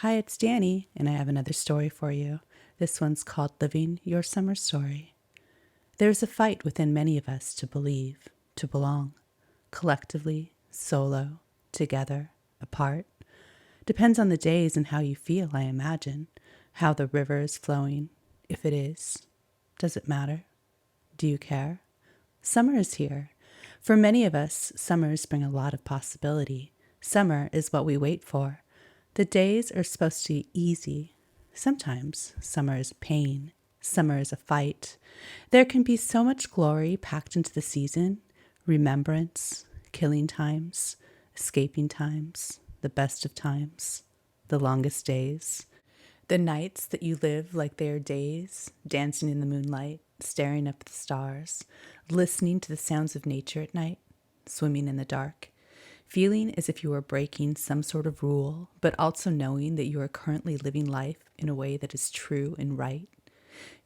Hi, it's Danny, and I have another story for you. This one's called Living Your Summer Story. There's a fight within many of us to believe, to belong, collectively, solo, together, apart. Depends on the days and how you feel, I imagine. How the river is flowing, if it is. Does it matter? Do you care? Summer is here. For many of us, summers bring a lot of possibility. Summer is what we wait for. The days are supposed to be easy. Sometimes summer is pain. Summer is a fight. There can be so much glory packed into the season, remembrance, killing times, escaping times, the best of times, the longest days. The nights that you live like they are days, dancing in the moonlight, staring up at the stars, listening to the sounds of nature at night, swimming in the dark, feeling as if you are breaking some sort of rule, but also knowing that you are currently living life in a way that is true and right,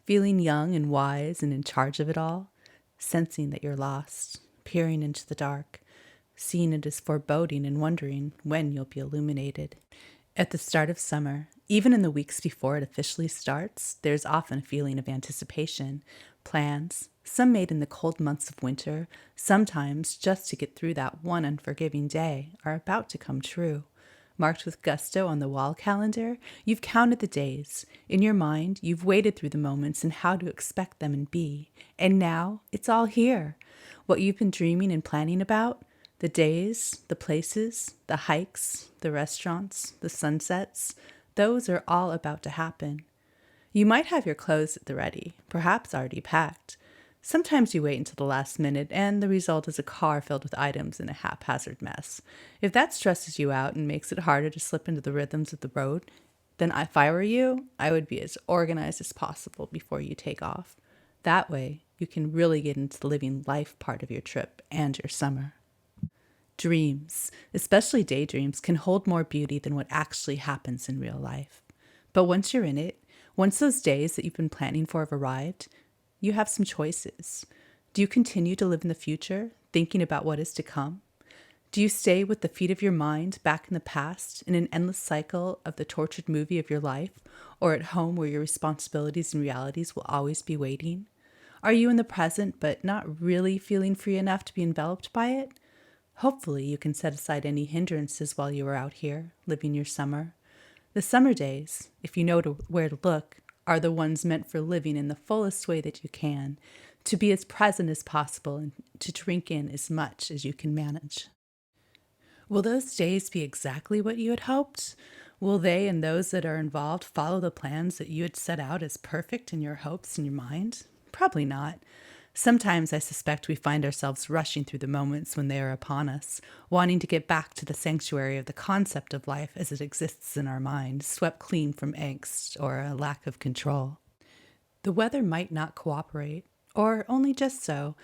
feeling young and wise and in charge of it all, sensing that you're lost, peering into the dark, seeing it as foreboding and wondering when you'll be illuminated. At the start of summer, even in the weeks before it officially starts, there's often a feeling of anticipation, plans, some made in the cold months of winter, sometimes just to get through that one unforgiving day, are about to come true. Marked with gusto on the wall calendar, you've counted the days. In your mind, you've waited through the moments and how to expect them and be. And now, it's all here. What you've been dreaming and planning about, the days, the places, the hikes, the restaurants, the sunsets, those are all about to happen. You might have your clothes at the ready, perhaps already packed. Sometimes you wait until the last minute and the result is a car filled with items in a haphazard mess. If that stresses you out and makes it harder to slip into the rhythms of the road, then if I were you, I would be as organized as possible before you take off. That way, you can really get into the living life part of your trip and your summer. Dreams, especially daydreams, can hold more beauty than what actually happens in real life. But once you're in it, once those days that you've been planning for have arrived, you have some choices. Do you continue to live in the future, thinking about what is to come? Do you stay with the feet of your mind back in the past in an endless cycle of the tortured movie of your life, or at home where your responsibilities and realities will always be waiting? Are you in the present but not really feeling free enough to be enveloped by it? Hopefully, you can set aside any hindrances while you are out here, living your summer. The summer days, if you know where to look, are the ones meant for living in the fullest way that you can, to be as present as possible and to drink in as much as you can manage. Will those days be exactly what you had hoped? Will they and those that are involved follow the plans that you had set out as perfect in your hopes and your mind? Probably not. Sometimes I suspect we find ourselves rushing through the moments when they are upon us, wanting to get back to the sanctuary of the concept of life as it exists in our mind, swept clean from angst or a lack of control. The weather might not cooperate, or only just so.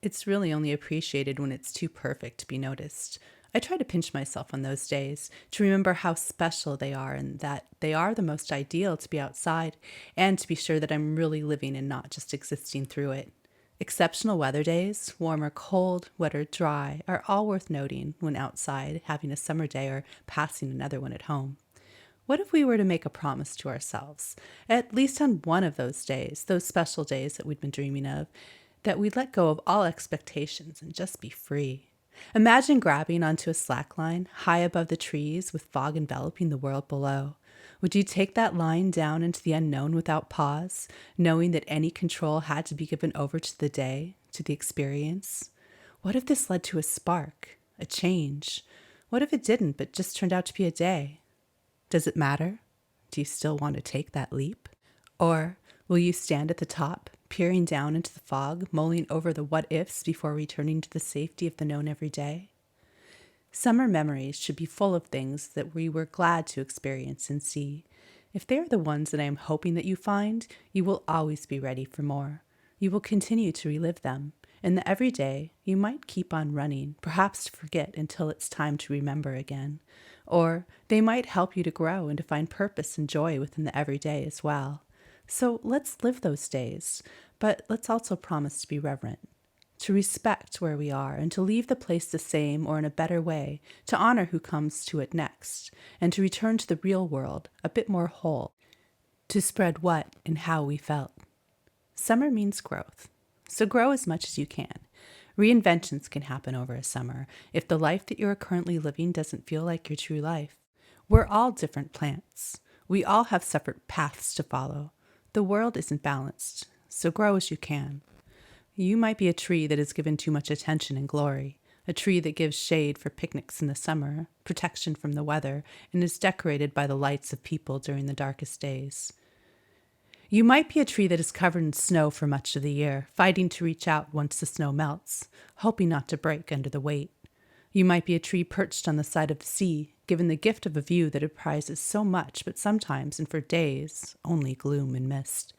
It's really only appreciated when it's too perfect to be noticed. I try to pinch myself on those days to remember how special they are and that they are the most ideal to be outside and to be sure that I'm really living and not just existing through it. Exceptional weather days, warm or cold, wet or dry, are all worth noting when outside, having a summer day, or passing another one at home. What if we were to make a promise to ourselves, at least on one of those days, those special days that we'd been dreaming of, that we'd let go of all expectations and just be free? Imagine grabbing onto a slack line high above the trees with fog enveloping the world below. Would you take that line down into the unknown without pause, knowing that any control had to be given over to the day, to the experience? What if this led to a spark, a change? What if it didn't, but just turned out to be a day? Does it matter? Do you still want to take that leap? Or will you stand at the top, peering down into the fog, mulling over the what ifs before returning to the safety of the known every day? Summer memories should be full of things that we were glad to experience and see. If they are the ones that I am hoping that you find, you will always be ready for more. You will continue to relive them. In the everyday, you might keep on running, perhaps to forget until it's time to remember again. Or they might help you to grow and to find purpose and joy within the everyday as well. So let's live those days, but let's also promise to be reverent, to respect where we are and to leave the place the same or in a better way, to honor who comes to it next, and to return to the real world a bit more whole, to spread what and how we felt. Summer means growth, so grow as much as you can. Reinventions can happen over a summer if the life that you are currently living doesn't feel like your true life. We're all different plants. We all have separate paths to follow. The world isn't balanced, so grow as you can. You might be a tree that is given too much attention and glory, a tree that gives shade for picnics in the summer, protection from the weather, and is decorated by the lights of people during the darkest days. You might be a tree that is covered in snow for much of the year, fighting to reach out once the snow melts, hoping not to break under the weight. You might be a tree perched on the side of the sea, given the gift of a view that it prizes so much, but sometimes, and for days, only gloom and mist.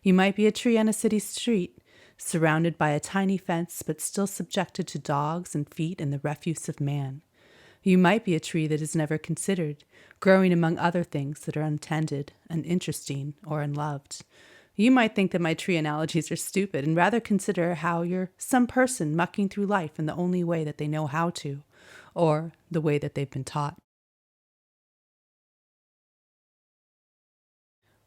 You might be a tree on a city street, surrounded by a tiny fence, but still subjected to dogs and feet and the refuse of man. You might be a tree that is never considered, growing among other things that are untended, uninteresting, or unloved. You might think that my tree analogies are stupid and rather consider how you're some person mucking through life in the only way that they know how to, or the way that they've been taught.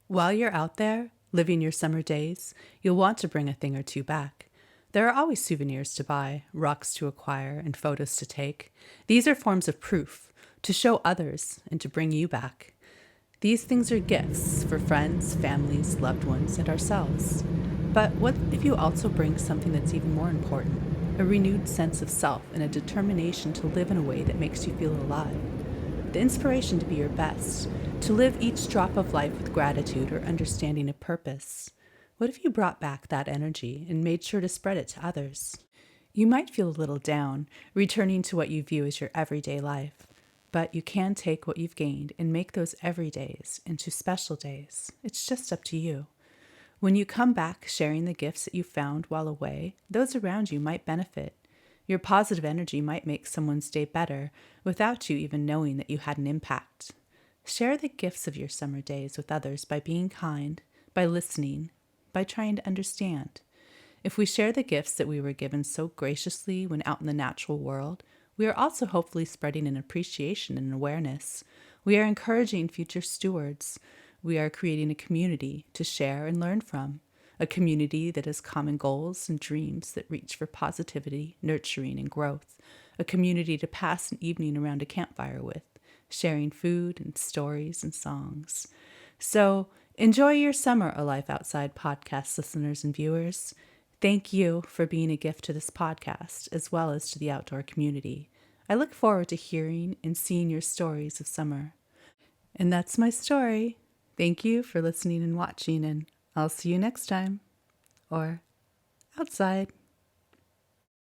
While you're out there, living your summer days, you'll want to bring a thing or two back. There are always souvenirs to buy, rocks to acquire, and photos to take. These are forms of proof, to show others and to bring you back. These things are gifts for friends, families, loved ones, and ourselves. But what if you also bring something that's even more important? A renewed sense of self and a determination to live in a way that makes you feel alive. The inspiration to be your best, to live each drop of life with gratitude or understanding of purpose. What if you brought back that energy and made sure to spread it to others? You might feel a little down, returning to what you view as your everyday life, but you can take what you've gained and make those everydays into special days. It's just up to you. When you come back sharing the gifts that you found while away, those around you might benefit. Your positive energy might make someone's day better without you even knowing that you had an impact. Share the gifts of your summer days with others by being kind, by listening, by trying to understand. If we share the gifts that we were given so graciously when out in the natural world, we are also hopefully spreading an appreciation and awareness. We are encouraging future stewards. We are creating a community to share and learn from, a community that has common goals and dreams that reach for positivity, nurturing, and growth, a community to pass an evening around a campfire with, sharing food and stories and songs. So, enjoy your summer, A Life Outside podcast listeners and viewers. Thank you for being a gift to this podcast, as well as to the outdoor community. I look forward to hearing and seeing your stories of summer. And that's my story. Thank you for listening and watching, and I'll see you next time. Or outside.